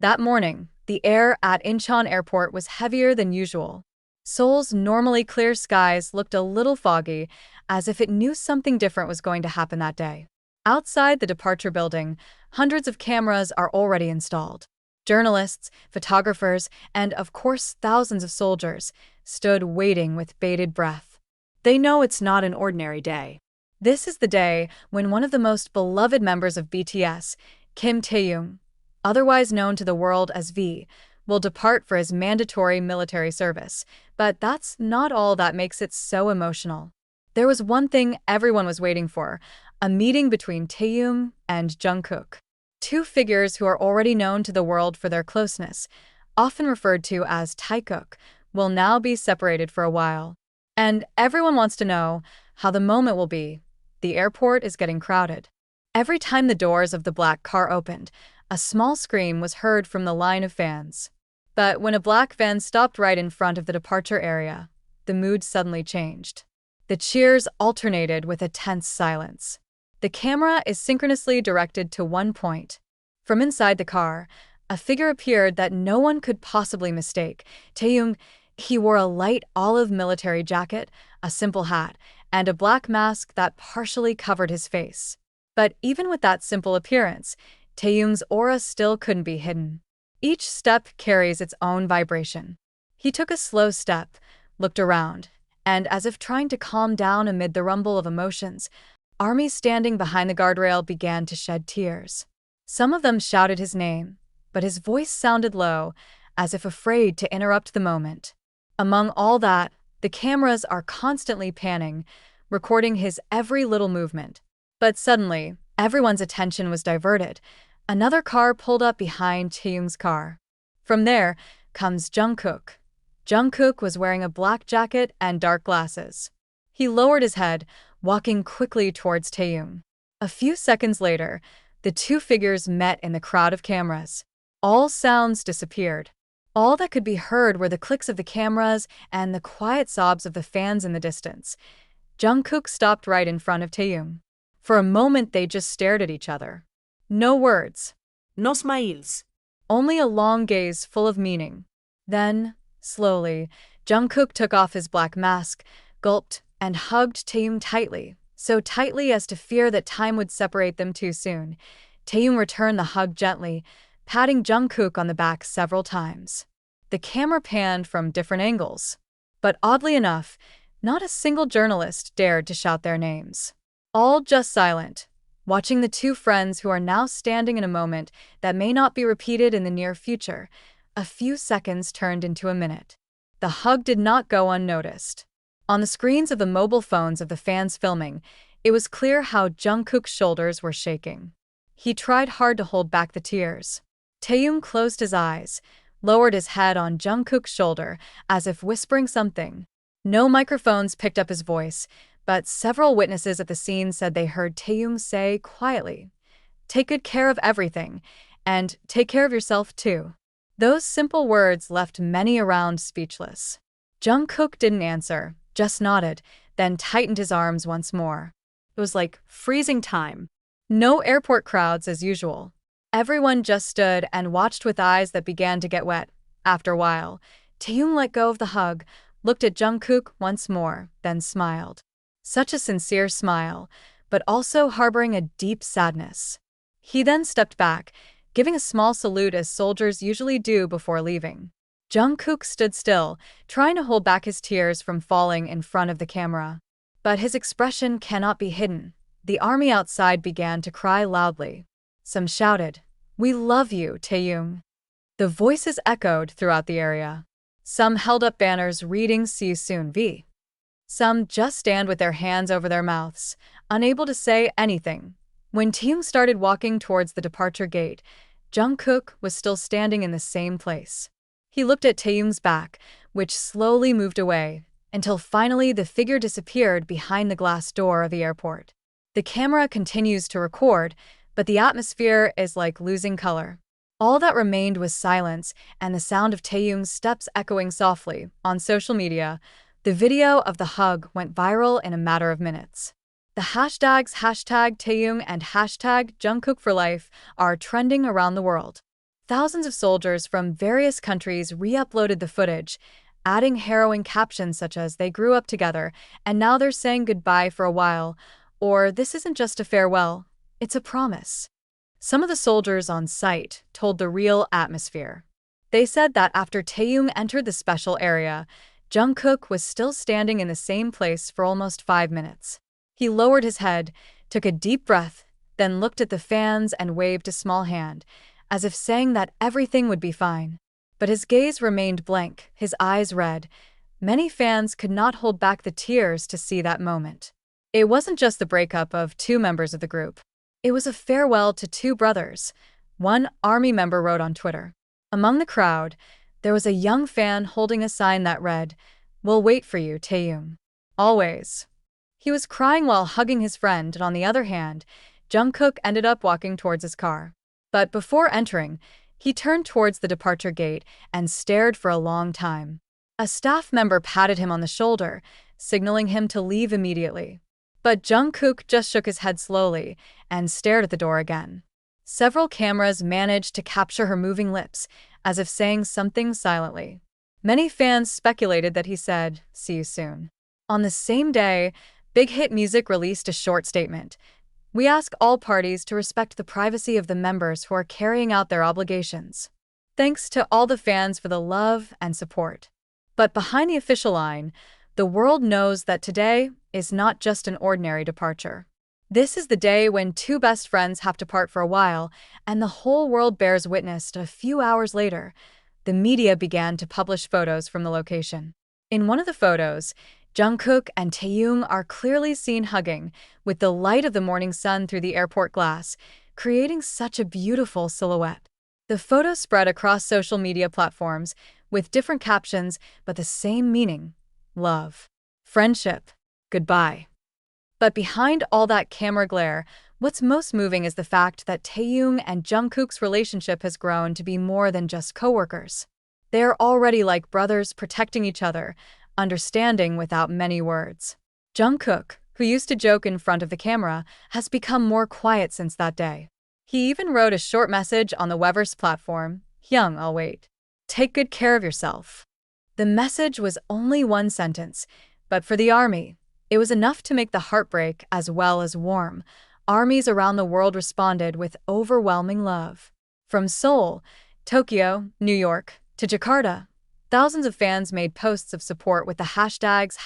That morning, the air at IncheonAirPort was heavier than usual. Seoul's normally clear skies looked a little foggy, as if it knew something different was going to happen that day. Outside the departure building, hundreds of cameras are already installed. Journalists, photographers, and of course thousands of soldiers stood waiting with bated breath. They know it's not an ordinary day. This is the day when one of the most beloved members of BTS, KimTaehyung, otherwise known to the world as V, will depart for his mandatory military service. But that's not all that makes it so emotional. There was one thing everyone was waiting for: a meeting between Taehyung and Jungkook. Two figures who are already known to the world for their closeness, often referred to as TaeKook, will now be separated for a while. And everyone wants to know how the moment will be. The airport is getting crowded. Every time the doors of the black car opened, a small scream was heard from the line of fans. But when a black van stopped right in front of the departure area, the mood suddenly changed. The cheers alternated with a tense silence. The camera is synchronously directed to one point. From inside the car, a figure appeared that no one could possibly mistake. Taehyung. He wore a light olive military jacket, a simple hat, and a black mask that partially covered his face. But even with that simple appearance, Taehyung's aura still couldn't be hidden. Each step carries its own vibration. He took a slow step, looked around, and as if trying to calm down amid the rumble of emotions, armies standing behind the guardrail began to shed tears. Some of them shouted his name, but his voice sounded low, as if afraid to interrupt the moment. Among all that, the cameras are constantly panning, recording his every little movement. But suddenly, everyone's attention was diverted. Another car pulled up behind Taehyung's car. From there comes Jungkook. Jungkook was wearing a black jacket and dark glasses. He lowered his head, walking quickly towards Taehyung. A few seconds later, the two figures met in the crowd of cameras. All sounds disappeared. All that could be heard were the clicks of the cameras and the quiet sobs of the fans in the distance. Jungkook stopped right in front of Taehyung. For a moment they just stared at each other. No words. No smiles. Only a long gaze full of meaning. Then, slowly, Jungkook took off his black mask, gulped, and hugged Taehyung tightly, so tightly as to fear that time would separate them too soon. Taehyung returned the hug gently, patting Jungkook on the back several times. The camera panned from different angles. But oddly enough, not a single journalist dared to shout their names. All just silent, watching the two friends who are now standing in a moment that may not be repeated in the near future. A few seconds turned into a minute. The hug did not go unnoticed. On the screens of the mobile phones of the fans filming, it was clear how Jungkook's shoulders were shaking. He tried hard to hold back the tears. Taehyung closed his eyes, lowered his head on Jungkook's shoulder, as if whispering something. No microphones picked up his voice, but several witnesses at the scene said they heard Taehyung say quietly, "Take good care of everything, and take care of yourself too." Those simple words left many around speechless. Jungkook didn't answer, just nodded, then tightened his arms once more. It was like freezing time. No airport crowds as usual. Everyone just stood and watched with eyes that began to get wet. After a while, Taehyung let go of the hug, looked at Jungkook once more, then smiled. Such a sincere smile, but also harboring a deep sadness. He then stepped back, giving a small salute as soldiers usually do before leaving. Jungkook stood still, trying to hold back his tears from falling in front of the camera. But his expression cannot be hidden. The army outside began to cry loudly. Some shouted, "We love you, Taehyung." The voices echoed throughout the area. Some held up banners reading "See you soon, V." Some just stand with their hands over their mouths, unable to say anything. When Taehyung started walking towards the departure gate, Jungkook was still standing in the same place. He looked at Taehyung's back, which slowly moved away, until finally the figure disappeared behind the glass door of the airport. The camera continues to record, but the atmosphere is like losing color. All that remained was silence and the sound of Taehyung's steps echoing softly. On social media, the video of the hug went viral in a matter of minutes. The hashtags #Taehyung and #JungkookForLife are trending around the world. Thousands of soldiers from various countries re-uploaded the footage, adding harrowing captions such as "They grew up together, and now they're saying goodbye for a while," or "This isn't just a farewell, it's a promise." Some of the soldiers on site told the real atmosphere. They said that after Taehyung entered the special area, Jungkook was still standing in the same place for almost 5 minutes. He lowered his head, took a deep breath, then looked at the fans and waved a small hand, as if saying that everything would be fine. But his gaze remained blank, his eyes red. Many fans could not hold back the tears to see that moment. It wasn't just the breakup of two members of the group. It was a farewell to two brothers, one ARMY member wrote on Twitter. Among the crowd, there was a young fan holding a sign that read, "We'll wait for you, Taehyung. Always." He was crying while hugging his friend, and on the other hand, Jungkook ended up walking towards his car. But before entering, he turned towards the departure gate and stared for a long time. A staff member patted him on the shoulder, signaling him to leave immediately. But Jungkook just shook his head slowly and stared at the door again. Several cameras managed to capture her moving lips, as if saying something silently. Many fans speculated that he said, "See you soon." On the same day, Big Hit Music released a short statement. "We ask all parties to respect the privacy of the members who are carrying out their obligations. Thanks to all the fans for the love and support." But behind the official line, the world knows that today is not just an ordinary departure. This is the day when two best friends have to part for a while, and the whole world bears witness. A few hours later, the media began to publish photos from the location. In one of the photos, Jungkook and Taehyung are clearly seen hugging, with the light of the morning sun through the airport glass, creating such a beautiful silhouette. The photo spread across social media platforms, with different captions but the same meaning: love, friendship, goodbye. But behind all that camera glare, what's most moving is the fact that Taehyung and Jungkook's relationship has grown to be more than just co-workers. They are already like brothers, protecting each other, understanding without many words. Jungkook, who used to joke in front of the camera, has become more quiet since that day. He even wrote a short message on the Weverse platform: "Hyung, I'll wait. Take good care of yourself." The message was only one sentence, but for the ARMY, it was enough to make the heart break as well as warm. Armies around the world responded with overwhelming love. From Seoul, Tokyo, New York, to Jakarta, thousands of fans made posts of support with the hashtags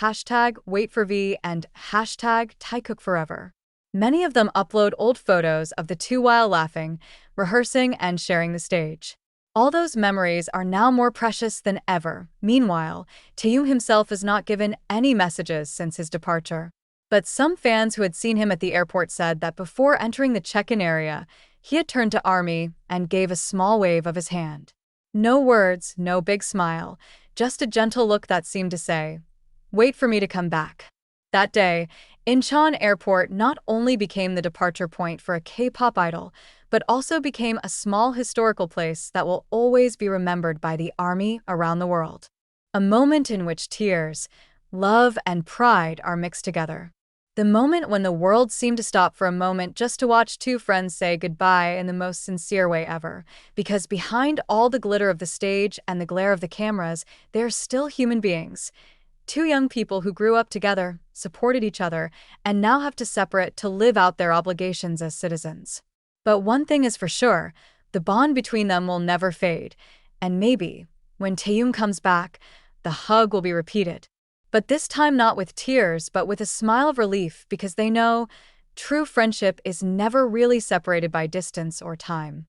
#WaitForV and #TaeKookForever. Many of them upload old photos of the two while laughing, rehearsing, and sharing the stage. All those memories are now more precious than ever. Meanwhile, Taehyung himself has not given any messages since his departure. But some fans who had seen him at the airport said that before entering the check-in area, he had turned to ARMY and gave a small wave of his hand. No words, no big smile, just a gentle look that seemed to say, "Wait for me to come back." That day, IncheonAirPort not only became the departure point for a K-pop idol, but also became a small historical place that will always be remembered by the ARMY around the world. A moment in which tears, love, and pride are mixed together. The moment when the world seemed to stop for a moment just to watch two friends say goodbye in the most sincere way ever. Because behind all the glitter of the stage and the glare of the cameras, they're still human beings. Two young people who grew up together, supported each other, and now have to separate to live out their obligations as citizens. But one thing is for sure, the bond between them will never fade, and maybe, when Taehyung comes back, the hug will be repeated. But this time not with tears, but with a smile of relief, because they know true friendship is never really separated by distance or time.